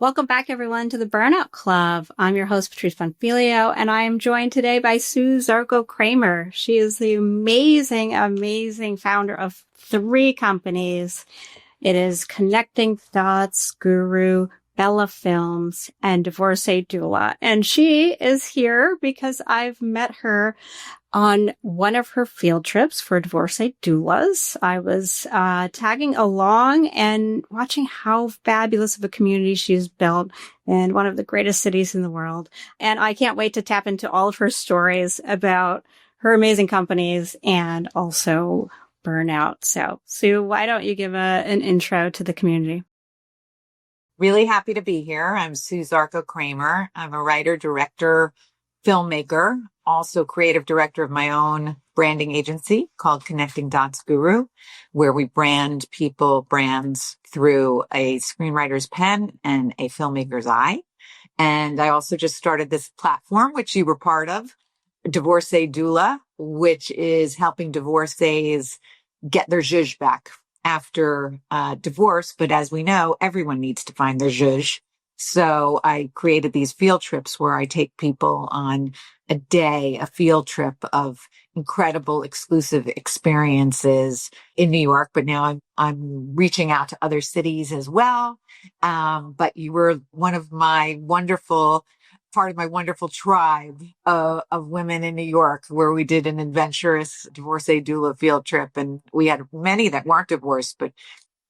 Welcome back, everyone, to the Burnout Club. I'm your host, Patrice Bonfiglio, and I am joined today by Sue Zarco Kramer. She is the amazing founder of 3 companies. It is Connecting Dots Guru, Bella Films, and Divorcee Doula. And she is here because I've met her on one of her field trips for Divorcee Doulas. I was tagging along and watching how fabulous of a community she's built in one of the greatest cities in the world. And I can't wait to tap into all of her stories about her amazing companies and also burnout. So, Sue, why don't you give an intro to the community? Really happy to be here. I'm Sue Zarco Kramer. I'm a writer, director, filmmaker, also creative director of my own branding agency called Connecting Dots Guru, where we brand brands through a screenwriter's pen and a filmmaker's eye. And I also just started this platform, which you were part of, Divorcee Doula, which is helping divorcees get their zhuzh back after divorce. But as we know, everyone needs to find their zhuzh. So I created these field trips where I take people on a field trip of incredible exclusive experiences in New York. But now I'm reaching out to other cities as well. But you were part of my wonderful tribe of women in New York, where we did an adventurous divorcee doula field trip. And we had many that weren't divorced, but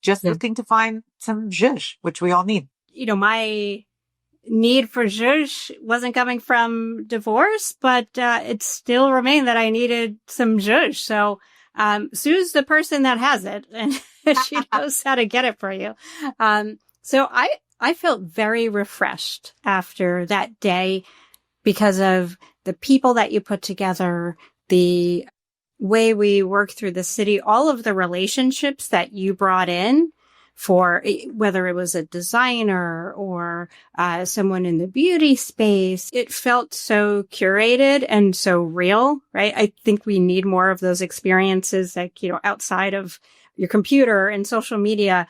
just looking to find some zhuzh, which we all need. You know, my need for zhuzh wasn't coming from divorce, but it still remained that I needed some zhuzh. So Sue's the person that has it, and she knows how to get it for you. So I felt very refreshed after that day because of the people that you put together, the way we worked through the city, all of the relationships that you brought in, for whether it was a designer or someone in the beauty space. It felt so curated and so real, right? I think we need more of those experiences, like, you know, outside of your computer and social media.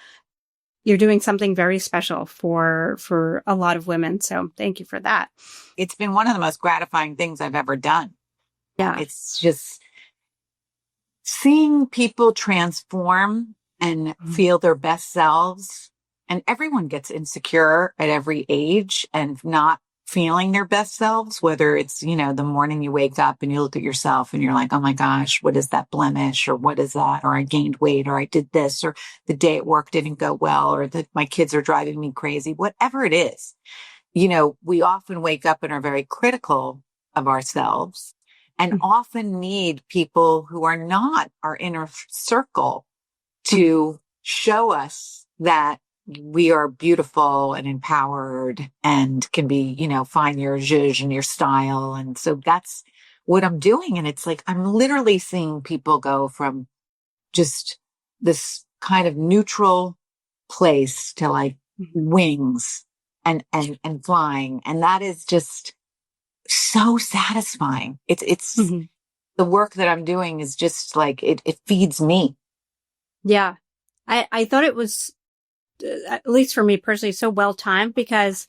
You're doing something very special for a lot of women. So thank you for that. It's been one of the most gratifying things I've ever done. Yeah. It's just seeing people transform and feel their best selves. And everyone gets insecure at every age and not feeling their best selves, whether it's, you know, the morning you wake up and you look at yourself and you're like, oh my gosh, what is that blemish? Or what is that? Or I gained weight, or I did this, or the day at work didn't go well, or that my kids are driving me crazy, whatever it is. You know, we often wake up and are very critical of ourselves and often need people who are not our inner circle to show us that we are beautiful and empowered and can be, you know, find your zhuzh and your style. And so that's what I'm doing. And it's like, I'm literally seeing people go from just this kind of neutral place to like wings and flying. And that is just so satisfying. It's the work that I'm doing is just like, it feeds me. Yeah. I thought it was, at least for me personally, so well timed because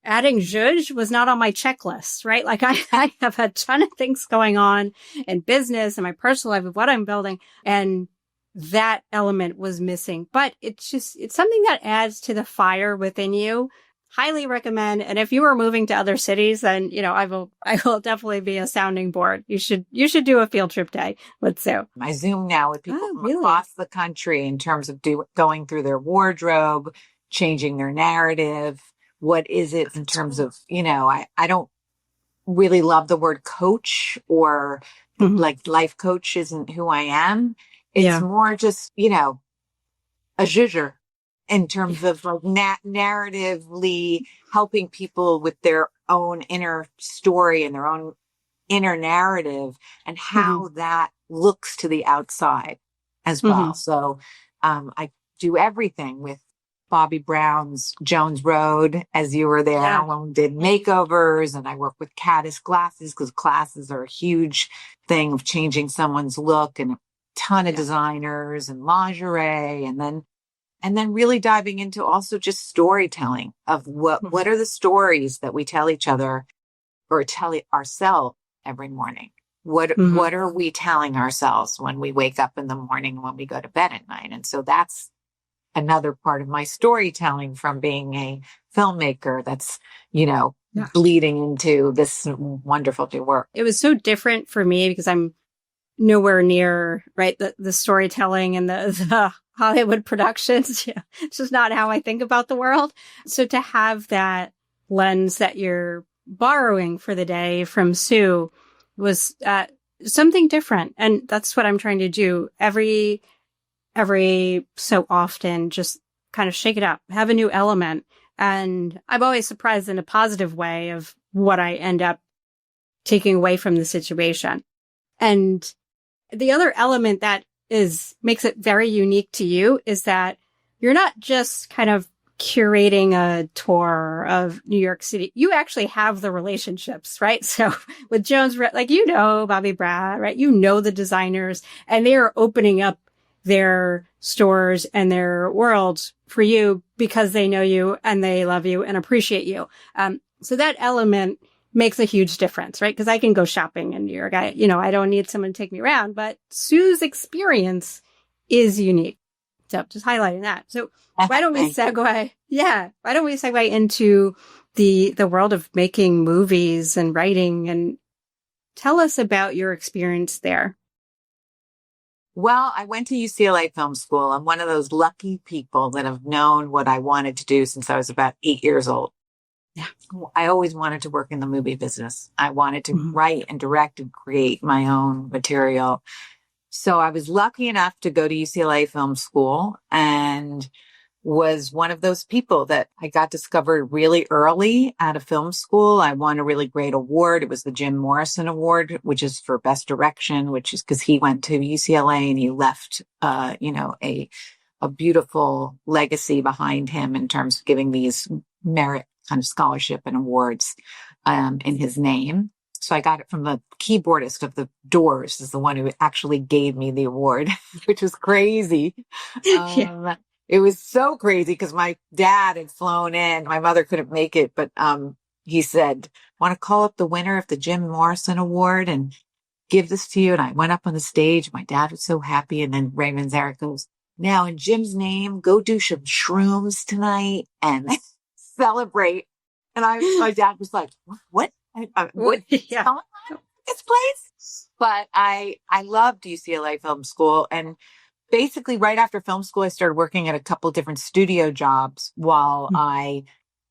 adding zhuzh was not on my checklist, right? Like I have a ton of things going on in business and my personal life of what I'm building, and that element was missing. But it's something that adds to the fire within you. Highly recommend. And if you are moving to other cities, then, you know, I will definitely be a sounding board. You should do a field trip day with Sue. I Zoom now with people from across the country in terms of going through their wardrobe, changing their narrative. What is it in terms of, you know, I don't really love the word coach or like life coach isn't who I am. It's more just, you know, a zhuzher. In terms of like narratively helping people with their own inner story and their own inner narrative and how that looks to the outside as well. So I do everything with Bobby Brown's Jones Road, as you were there when we did makeovers, and I work with Caddis glasses because glasses are a huge thing of changing someone's look, and a ton of designers and lingerie, and And then really diving into also just storytelling of what are the stories that we tell each other or tell ourselves every morning? What are we telling ourselves when we wake up in the morning, when we go to bed at night? And so that's another part of my storytelling from being a filmmaker that's, bleeding into this wonderful new work. It was so different for me because I'm nowhere near, right, the storytelling and the Hollywood productions. Yeah, it's just not how I think about the world. So to have that lens that you're borrowing for the day from Sue was something different. And that's what I'm trying to do every so often, just kind of shake it up, have a new element. And I'm always surprised in a positive way of what I end up taking away from the situation. And the other element that makes it very unique to you is that you're not just kind of curating a tour of New York City. You actually have the relationships, right? So with Jones, like, Bobby Brad, right? The designers, and they are opening up their stores and their worlds for you because they know you and they love you and appreciate you. So that element makes a huge difference, right? Because I can go shopping in New York. I don't need someone to take me around, but Sue's experience is unique. So just highlighting that. So why don't we segue? Yeah. Why don't we segue into the world of making movies and writing, and tell us about your experience there? Well, I went to UCLA Film School. I'm one of those lucky people that have known what I wanted to do since I was about 8 years old. Yeah. I always wanted to work in the movie business. I wanted to write and direct and create my own material. So I was lucky enough to go to UCLA Film School and was one of those people that I got discovered really early at a film school. I won a really great award. It was the Jim Morrison Award, which is for best direction, which is because he went to UCLA and he left, a beautiful legacy behind him in terms of giving these merit kind of scholarship and awards, in his name. So I got it from the keyboardist of the Doors, is the one who actually gave me the award, which was crazy. It was so crazy because my dad had flown in. My mother couldn't make it, but he said, want to call up the winner of the Jim Morrison Award and give this to you? And I went up on the stage. My dad was so happy. And then Raymond Zarek goes, now in Jim's name, go do some shrooms tonight and celebrate. And my dad was like, what? What? Yeah. This place? But I loved UCLA Film School, and basically right after film school, I started working at a couple different studio jobs while I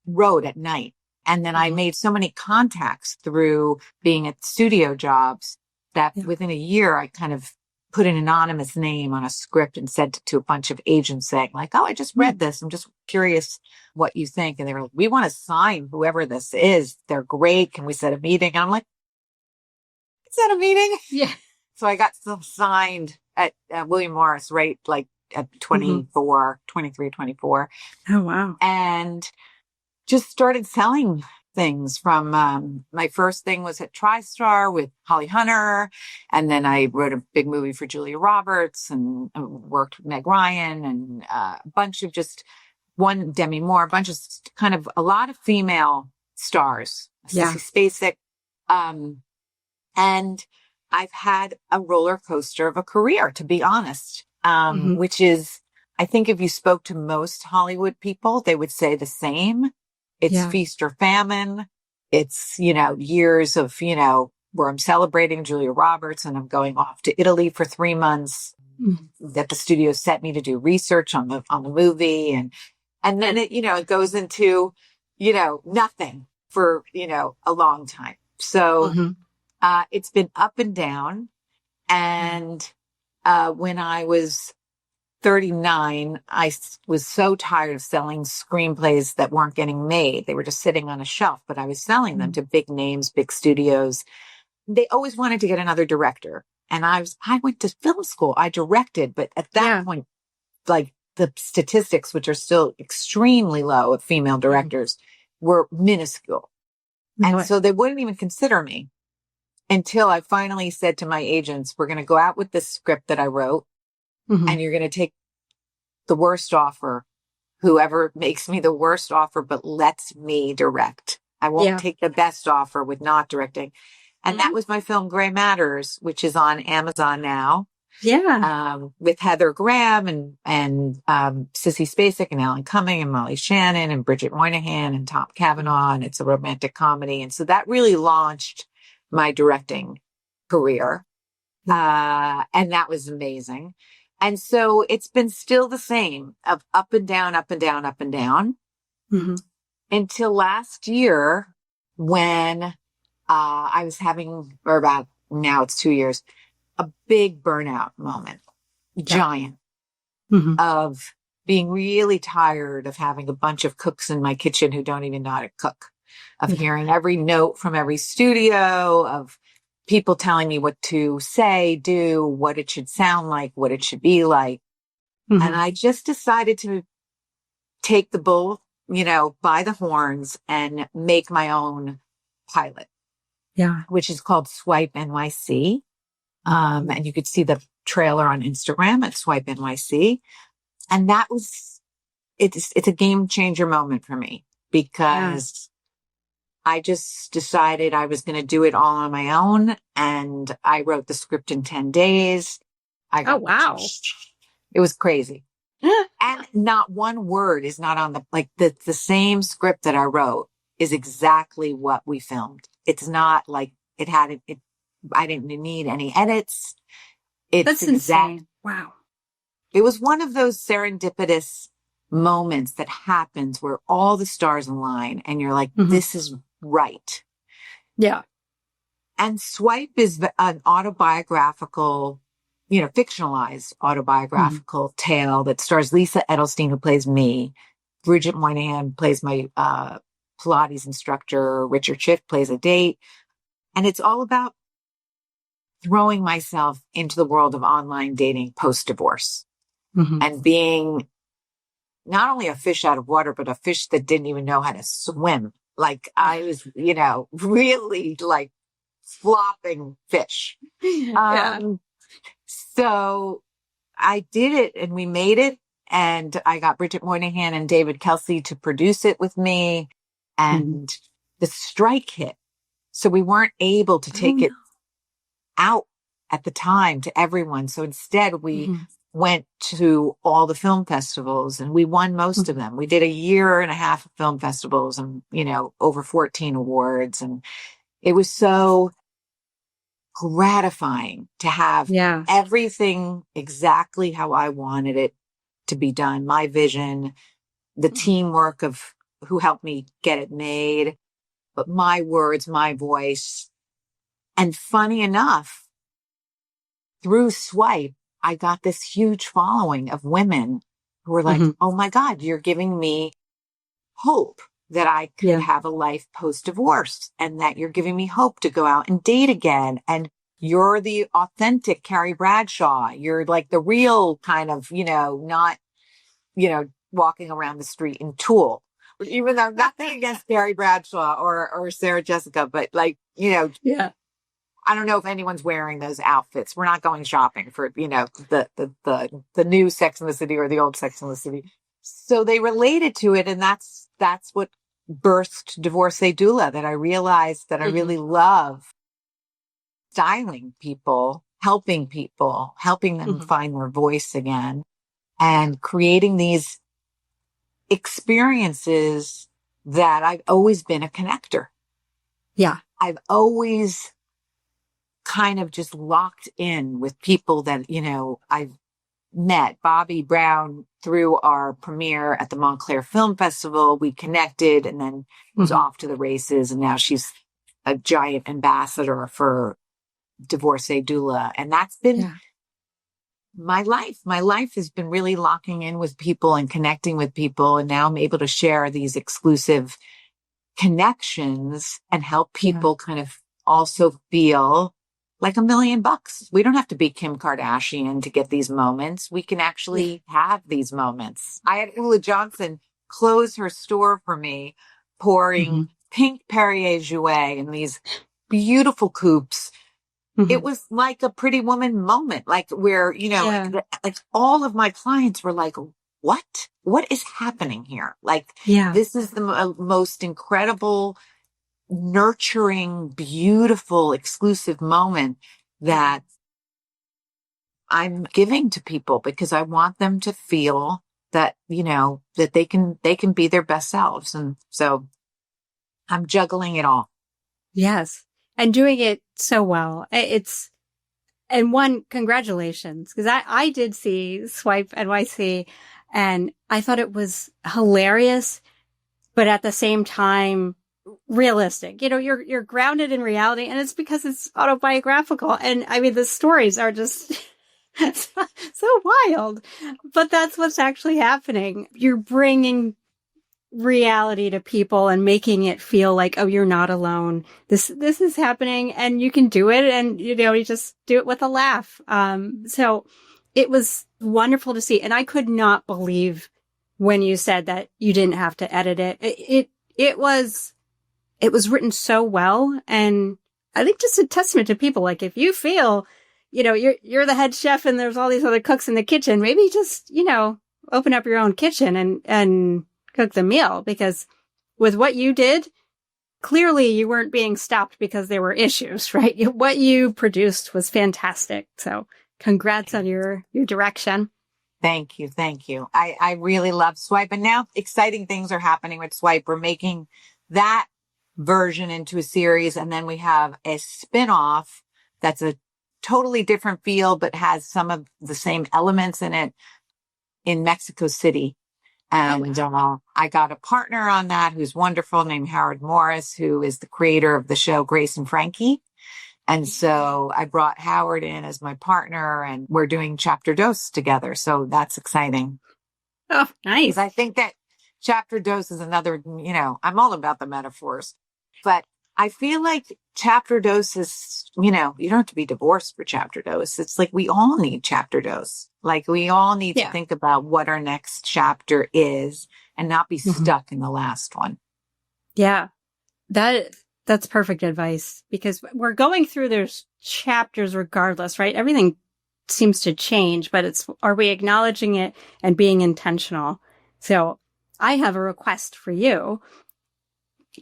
wrote at night. And then I made so many contacts through being at studio jobs that within a year, I kind of put an anonymous name on a script and sent it to a bunch of agents saying like, oh, I just read this. I'm just curious what you think. And they were like, we want to sign whoever this is. They're great. Can we set a meeting? And I'm like, set a meeting? Yeah. So I got some signed at William Morris, right? Like at 23, 24. Oh, wow. And just started selling things from, my first thing was at TriStar with Holly Hunter. And then I wrote a big movie for Julia Roberts and worked with Meg Ryan and a bunch of one Demi Moore, a bunch of kind of a lot of female stars, Sissy Spacek. And I've had a roller coaster of a career, to be honest, which is, I think if you spoke to most Hollywood people, they would say the same. It's feast or famine. It's, years of, where I'm celebrating Julia Roberts and I'm going off to Italy for 3 months that the studio set me to do research on the movie. And then it goes into, nothing for, a long time. So, it's been up and down. And, when I was 39, I was so tired of selling screenplays that weren't getting made. They were just sitting on a shelf, but I was selling them to big names, big studios. They always wanted to get another director. And I went to film school. I directed, but at that point, like the statistics, which are still extremely low of female directors, were minuscule. And so they wouldn't even consider me until I finally said to my agents, we're going to go out with this script that I wrote. And you're going to take the worst offer, whoever makes me the worst offer, but lets me direct. I won't take the best offer with not directing. And that was my film Gray Matters, which is on Amazon now. Yeah. With Heather Graham and Sissy Spacek and Alan Cumming and Molly Shannon and Bridget Moynihan and Tom Cavanaugh. And it's a romantic comedy. And so that really launched my directing career. And that was amazing. And so it's been still the same of up and down, up and down, up and down until last year when I was having, or about now it's 2 years, a big burnout moment, giant, of being really tired of having a bunch of cooks in my kitchen who don't even know how to cook, of hearing every note from every studio, of people telling me what to say, do, what it should sound like, what it should be like. And I just decided to take the bull, by the horns and make my own pilot. Yeah. Which is called Swipe NYC. And you could see the trailer on Instagram at Swipe NYC. And that was, it's a game changer moment for me because I just decided I was going to do it all on my own. And I wrote the script in 10 days. Oh, wow. It was crazy. And not one word is not on the same script that I wrote is exactly what we filmed. It's not like I didn't need any edits. That's insane. Wow. It was one of those serendipitous moments that happens where all the stars align and you're like, this is right. Yeah. And Swipe is an autobiographical, fictionalized autobiographical tale that stars Lisa Edelstein, who plays me. Bridget Moynihan plays my Pilates instructor. Richard Schiff plays a date. And it's all about throwing myself into the world of online dating post-divorce and being not only a fish out of water, but a fish that didn't even know how to swim. Like I was, really like flopping fish. So I did it and we made it. And I got Bridget Moynihan and David Kelsey to produce it with me. And the strike hit. So we weren't able to take it out at the time to everyone. So instead we went to all the film festivals and we won most of them. We did a year and a half of film festivals and, over 14 awards. And it was so gratifying to have everything exactly how I wanted it to be done. My vision, the teamwork of who helped me get it made, but my words, my voice. And funny enough, through Swipe, I got this huge following of women who were like, oh my God, you're giving me hope that I could have a life post-divorce and that you're giving me hope to go out and date again. And you're the authentic Carrie Bradshaw. You're like the real kind of, not, walking around the street in tulle. Even though nothing against Carrie Bradshaw or Sarah Jessica, but I don't know if anyone's wearing those outfits. We're not going shopping for, the new Sex and the City or the old Sex and the City. So they related to it. And that's what birthed Divorcee Doula, that I realized that I really love styling people, helping them find their voice again and creating these experiences that I've always been a connector. Yeah. I've always kind of just locked in with people that, I've met. Bobby Brown through our premiere at the Montclair Film Festival. We connected and then was off to the races. And now she's a giant ambassador for Divorcee Doula. And that's been my life. My life has been really locking in with people and connecting with people. And now I'm able to share these exclusive connections and help people kind of also feel like $1 million. We don't have to be Kim Kardashian to get these moments. We can actually have these moments. I had Ula Johnson close her store for me, pouring pink Perrier Jouet in these beautiful coupes. It was like a Pretty Woman moment, like where, like all of my clients were like, what is happening here? Like, Yeah. this is the most incredible, nurturing, beautiful, exclusive moment that I'm giving to people because I want them to feel that, that they can be their best selves. And so I'm juggling it all. Yes. And doing it so well. Congratulations. Because I did see Swipe NYC and I thought it was hilarious, but at the same time, realistic. You're grounded in reality, and it's because it's autobiographical. And I mean, the stories are just so wild, but that's what's actually happening. You're bringing reality to people and making it feel like, oh, you're not alone. This is happening and you can do it. And, you just do it with a laugh. So it was wonderful to see. And I could not believe when you said that you didn't have to edit it. It was written so well. And I think just a testament to people. Like, if you feel, you're the head chef and there's all these other cooks in the kitchen, maybe just, open up your own kitchen and cook the meal, because with what you did, clearly you weren't being stopped because there were issues, right? What you produced was fantastic. So congrats on your direction. Thank you. Thank you. I really love Swipe. And now exciting things are happening with Swipe. We're making that version into a series. And then we have a spin-off that's a totally different feel, but has some of the same elements in it in Mexico City. And I got a partner on that who's wonderful, named Howard Morris, who is the creator of the show Grace and Frankie. And so I brought Howard in as my partner, and we're doing Chapter Dose together. So that's exciting. Oh, nice. Because I think that Chapter Dose is another, I'm all about the metaphors, but I feel like Chapter Dose is, you don't have to be divorced for Chapter Dose. It's like we all need Chapter Dose. Like, we all need to think about what our next chapter is and not be stuck in the last one. Yeah. That's perfect advice, because we're going through those chapters regardless, right? Everything seems to change, but are we acknowledging it and being intentional? So I have a request for you.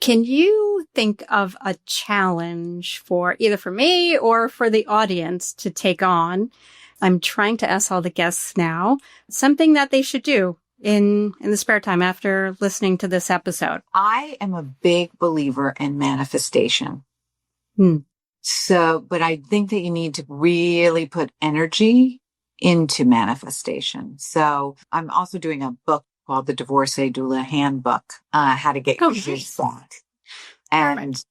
Can you think of a challenge for either for me or for the audience to take on? I'm trying to ask all the guests now something that they should do in the spare time after listening to this episode. I am a big believer in manifestation. So, but I think that you need to really put energy into manifestation. So I'm also doing a book called the Divorcee Doula Handbook, how to get your zhuzh back. And,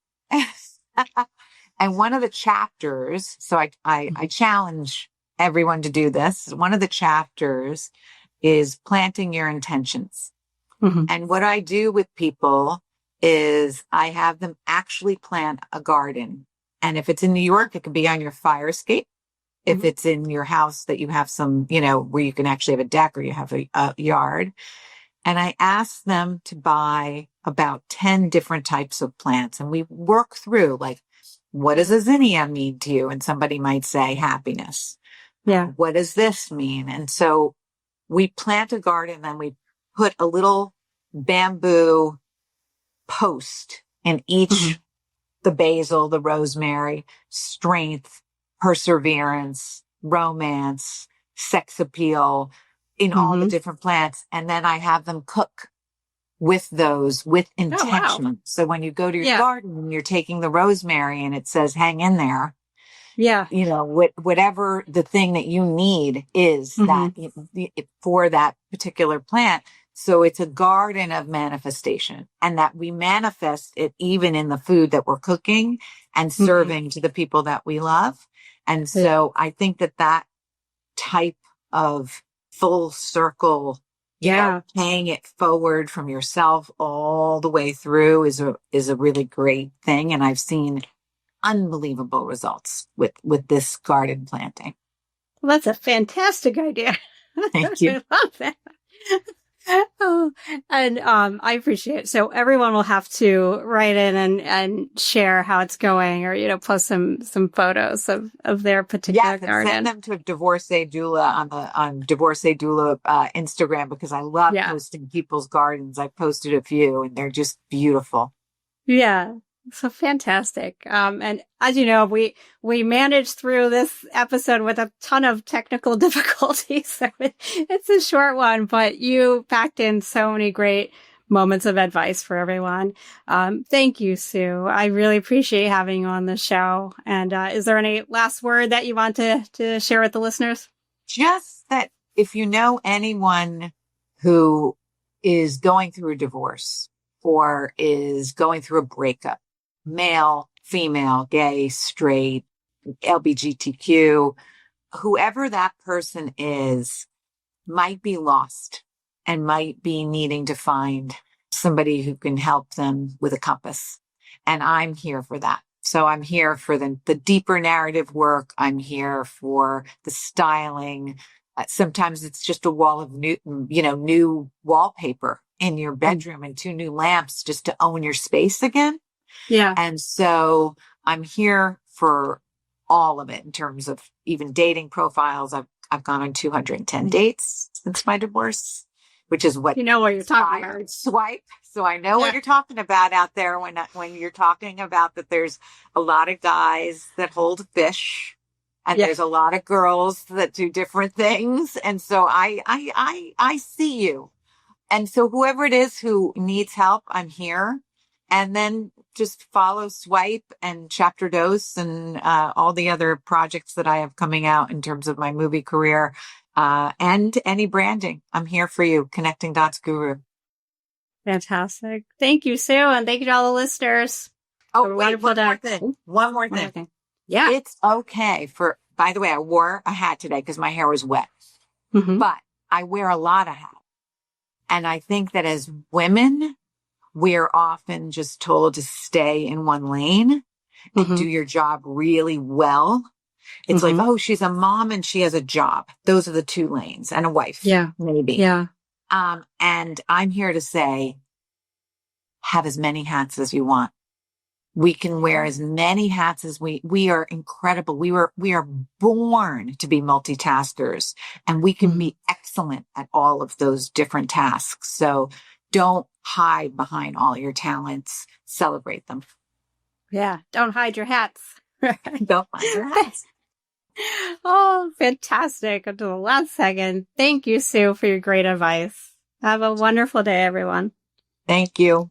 and one of the chapters, so I challenge everyone to do this. One of the chapters is planting your intentions. And what I do with people is I have them actually plant a garden. And if it's in New York, it could be on your fire escape. If it's in your house that you have some, where you can actually have a deck or you have a yard. And I ask them to buy about 10 different types of plants. And we work through, like, what does a zinnia mean to you? And somebody might say happiness. Yeah. What does this mean? And so we plant a garden, then we put a little bamboo post in each, the basil, the rosemary, strength, perseverance, romance, sex appeal, in all the different plants. And then I have them cook with those with intention. Oh, wow. So when you go to your garden and you're taking the rosemary and it says, hang in there. Yeah. Whatever the thing that you need is that for that particular plant. So it's a garden of manifestation, and that we manifest it even in the food that we're cooking and serving to the people that we love. And so I think that type of full circle, paying it forward from yourself all the way through is a really great thing. And I've seen unbelievable results with this garden planting. Well, that's a fantastic idea. Thank you. I love that. Oh, and I appreciate it. So everyone will have to write in and share how it's going, or post some photos of their particular garden. Send them to Divorcee Doula on Divorcee Doula Instagram, because I love posting people's gardens. I've posted a few and they're just beautiful. Yeah. So fantastic. And as you know, we managed through this episode with a ton of technical difficulties. So it's a short one, but you packed in so many great moments of advice for everyone. Thank you, Sue. I really appreciate having you on the show. And is there any last word that you want to share with the listeners? Just that if you know anyone who is going through a divorce or is going through a breakup, male, female, gay, straight, LGBTQ, whoever that person is might be lost and might be needing to find somebody who can help them with a compass. And I'm here for that. So I'm here for the deeper narrative work. I'm here for the styling. Sometimes it's just a wall of new wallpaper in your bedroom and 2 new lamps just to own your space again. Yeah. And so I'm here for all of it in terms of even dating profiles. I've gone on 210 dates since my divorce, which is what what you're talking about. Swipe. So I know what you're talking about out there when you're talking about that there's a lot of guys that hold fish and there's a lot of girls that do different things. And so I see you. And so whoever it is who needs help, I'm here. And then just follow Swipe and Chapter Dose and all the other projects that I have coming out in terms of my movie career and any branding. I'm here for you. Connecting Dots Guru. Fantastic. Thank you, Sue. And thank you to all the listeners. Oh, wait, one more thing. Yeah. It's okay by the way, I wore a hat today because my hair was wet, but I wear a lot of hats. And I think that as women, we're often just told to stay in one lane and do your job really well. It's like, oh, she's a mom and she has a job. Those are the 2 lanes, and a wife. Yeah. Maybe. Yeah. And I'm here to say, have as many hats as you want. We can wear as many hats as we are incredible. We are born to be multitaskers, and we can be excellent at all of those different tasks. So don't hide behind all your talents. Celebrate them. Yeah. Don't hide your hats. Don't hide your hats. Oh, fantastic. Until the last second. Thank you, Sue, for your great advice. Have a wonderful day, everyone. Thank you.